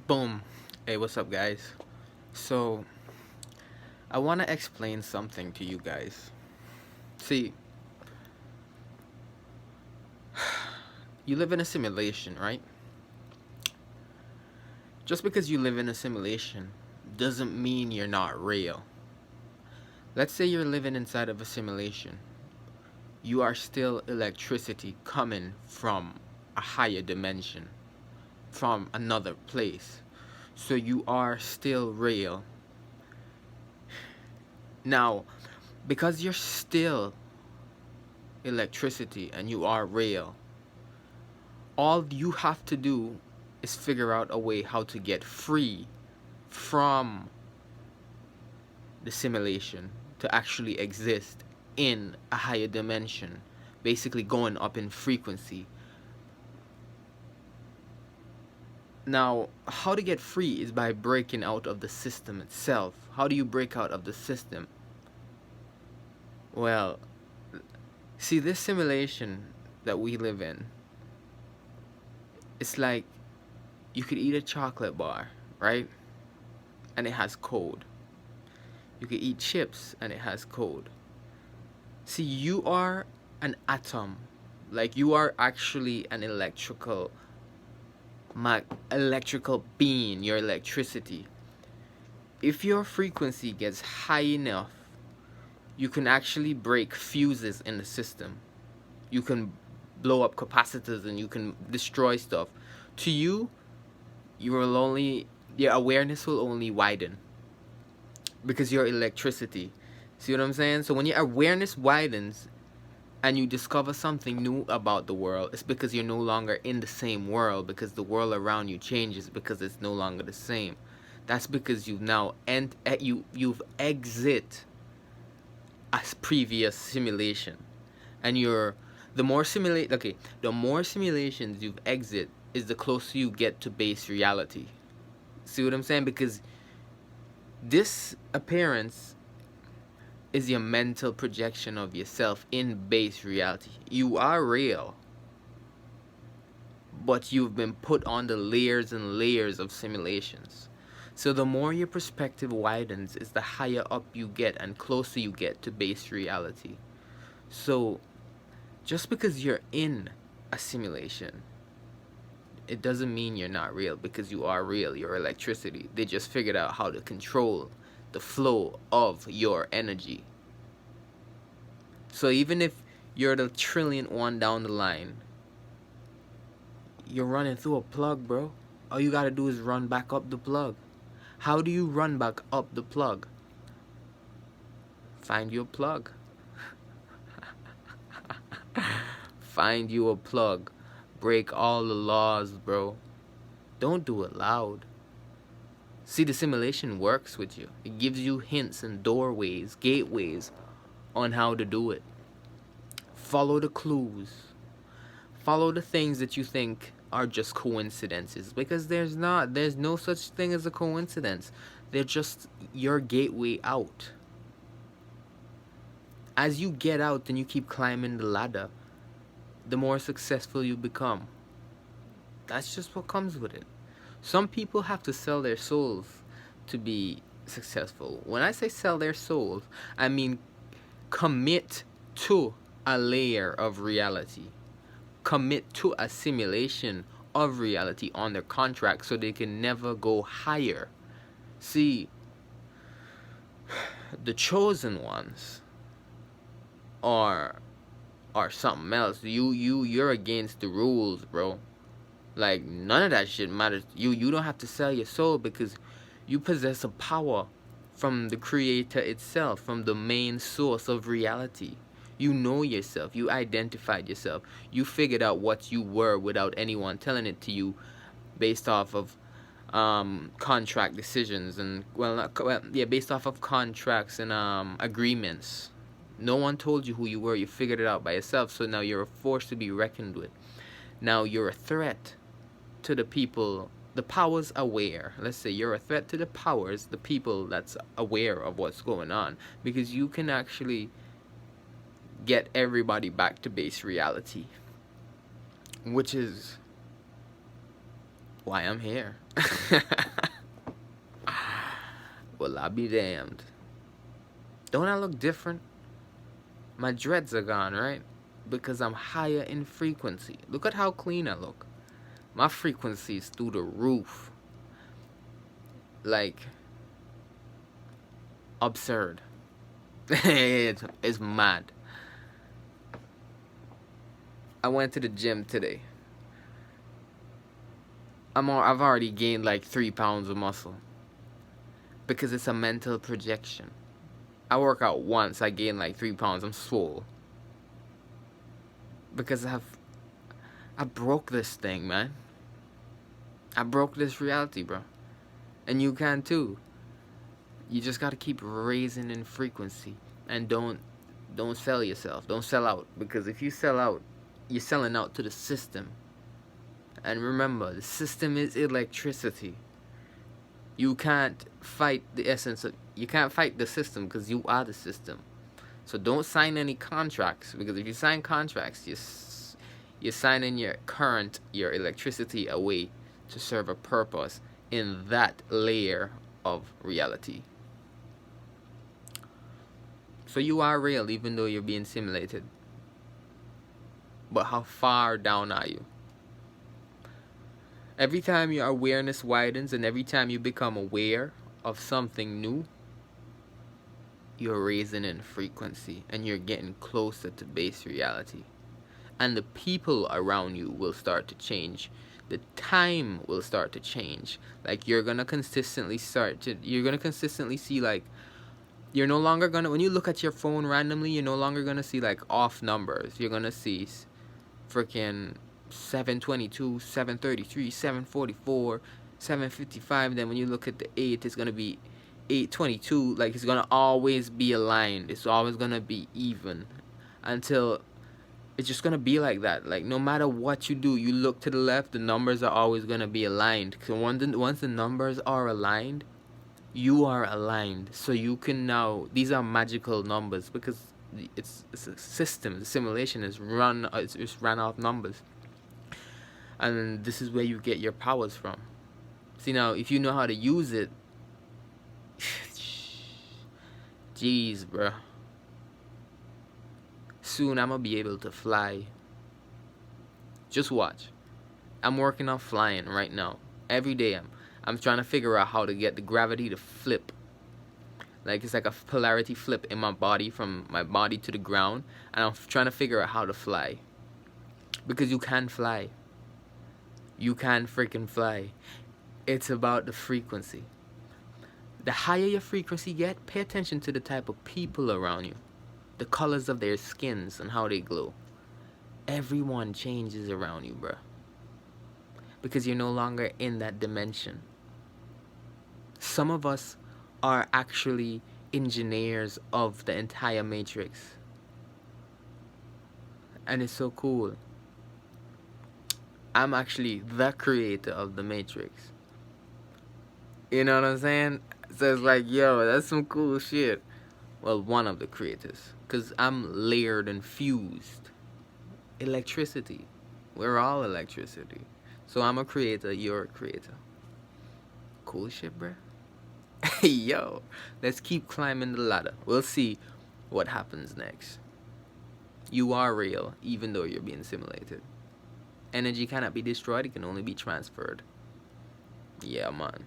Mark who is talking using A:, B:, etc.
A: Boom. Hey, what's up, guys? So, I want to explain something to you guys. See, you live in a simulation, right? Just because you live in a simulation doesn't mean you're not real. Let's say you're living inside of a simulation. You are still electricity coming from a higher dimension, from another place. So, you are still real. Now, because you're still electricity and you are real, all you have to do is figure out a way how to get free from the simulation to actually exist in a higher dimension, basically going up in frequency. Now, how to get free is by breaking out of the system itself. How do you break out of the system? Well, see, this simulation that we live in, it's like you could eat a chocolate bar, right? And it has code. You could eat chips and it has code. See, you are an atom. Like you are actually an electrical being, your electricity. If your frequency gets high enough, you can actually break fuses in the system. You can blow up capacitors and you can destroy stuff. To you, your awareness will only widen because you're electricity. See what I'm saying? So when your awareness widens and you discover something new about the world, it's because you're no longer in the same world, because the world around you changes because it's no longer the same. That's because you've now you've exit a previous simulation, and the more simulations you've exit is the closer you get to base reality. See what I'm saying? Because this appearance is your mental projection of yourself in base reality. You are real, but you've been put on the layers and layers of simulations. So the more your perspective widens is the higher up you get and closer you get to base reality. So just because you're in a simulation, it doesn't mean you're not real, because you are real. You're electricity. They just figured out how to control the flow of your energy. So even if you're the trillionth one down the line, you're running through a plug, bro. All you gotta do is run back up the plug. How do you run back up the plug? Find your plug. Find you a plug. Break all the laws, bro. Don't do it loud. See, the simulation works with you. It gives you hints and doorways, gateways on how to do it. Follow the clues. Follow the things that you think are just coincidences, because there's no such thing as a coincidence. They're just your gateway out. As you get out and you keep climbing the ladder, the more successful you become. That's just what comes with it. Some people have to sell their souls to be successful. When I say sell their souls, I mean commit to a layer of reality. Commit to a simulation of reality on their contract so they can never go higher. See, the chosen ones are something else. You're against the rules, bro. Like none of that shit matters. You don't have to sell your soul because you possess a power from the creator itself, from the main source of reality. You know yourself. You identified yourself. You figured out what you were without anyone telling it to you, based off of contract decisions and based off of contracts and agreements. No one told you who you were. You figured it out by yourself. So now you're a force to be reckoned with. Now you're a threat to the people, the powers aware. Let's say you're a threat to the powers, the people that's aware of what's going on, because you can actually get everybody back to base reality, which is why I'm here. Well, I'll be damned. Don't I look different? My dreads are gone, right? Because I'm higher in frequency. Look at how clean I look. My frequency is through the roof. Like, absurd. It's mad. I went to the gym today. I've already gained like 3 pounds of muscle. Because it's a mental projection. I work out once, I gain like 3 pounds. I'm swole. Because I broke this thing, man. I broke this reality, bro. And you can too. You just gotta keep raising in frequency. And don't sell yourself. Don't sell out. Because if you sell out, you're selling out to the system. And remember, the system is electricity. You can't fight the essence of... You can't fight the system because you are the system. So don't sign any contracts. Because if you sign contracts, you're signing your current, your electricity away to serve a purpose in that layer of reality. So you are real even though you're being simulated. But how far down are you? Every time your awareness widens and every time you become aware of something new, you're raising in frequency and you're getting closer to base reality. And the people around you will start to change. The time will start to change. Like you're gonna consistently see like, you're no longer gonna, when you look at your phone randomly, you're no longer gonna see like off numbers. You're gonna see freaking 722, 733, 744, 755. Then when you look at the 8, it's gonna be 822. Like it's gonna always be aligned. It's always gonna be even until it's just gonna be like that. Like no matter what you do, you look to the left, the numbers are always gonna be aligned. So once the numbers are aligned, you are aligned. So you can now, these are magical numbers because it's a system. The simulation is run off numbers. And this is where you get your powers from. See, now if you know how to use it, jeez, bro. Soon I'm gonna be able to fly. Just watch. I'm working on flying right now. Every day I'm trying to figure out how to get the gravity to flip. Like it's like a polarity flip in my body, from my body to the ground, and I'm trying to figure out how to fly. Because you can fly. You can freaking fly. It's about the frequency. The higher your frequency get, pay attention to the type of people around you. The colors of their skins and how they glow. Everyone changes around you, bro. Because you're no longer in that dimension. Some of us are actually engineers of the entire matrix. And it's so cool. I'm actually the creator of the matrix. You know what I'm saying? So it's like, yo, that's some cool shit. Well, one of the creators. Because I'm layered and fused. Electricity. We're all electricity. So I'm a creator, you're a creator. Cool shit, bruh. Yo, let's keep climbing the ladder. We'll see what happens next. You are real, even though you're being simulated. Energy cannot be destroyed, it can only be transferred. Yeah, man.